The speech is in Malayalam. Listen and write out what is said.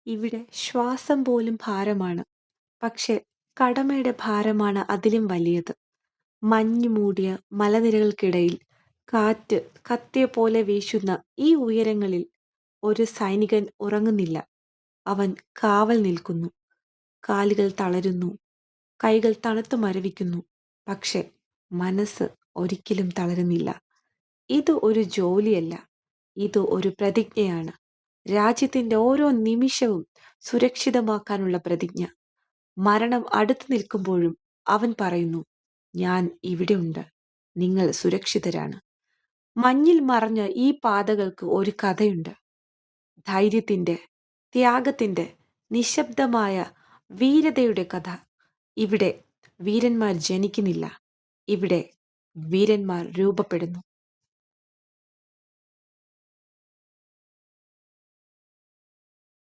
ഇവിടെ ശ്വാസം പോലും ഭാരമാണ്. പക്ഷെ കടമയുടെ ഭാരമാണ് അതിലും വലിയത്. മഞ്ഞു മൂടിയ മലനിരകൾക്കിടയിൽ കാറ്റ് കത്തിയെപ്പോലെ വീശുന്ന ഈ ഉയരങ്ങളിൽ ഒരു സൈനികൻ ഉറങ്ങുന്നില്ല. അവൻ കാവൽ നിൽക്കുന്നു. കാലുകൾ തളരുന്നു, കൈകൾ തണുത്തു മരവിക്കുന്നു. പക്ഷെ മനസ്സ് ഒരിക്കലും തളരുന്നില്ല. ഇത് ഒരു ജോലിയല്ല, ഇത് ഒരു പ്രതിജ്ഞയാണ്. രാജ്യത്തിന്റെ ഓരോ നിമിഷവും സുരക്ഷിതമാക്കാനുള്ള പ്രതിജ്ഞ. മരണം അടുത്തു നിൽക്കുമ്പോഴും അവൻ പറയുന്നു, ഞാൻ ഇവിടെയുണ്ട്, നിങ്ങൾ സുരക്ഷിതരാണ്. മഞ്ഞിൽ മറഞ്ഞ ഈ പാതകൾക്ക് ഒരു കഥയുണ്ട്. ധൈര്യത്തിന്റെ, ത്യാഗത്തിന്റെ, നിശബ്ദമായ വീരതയുടെ കഥ. ഇവിടെ വീരന്മാർ ജനിക്കുന്നില്ല, ഇവിടെ വീരന്മാർ രൂപപ്പെടുന്നു.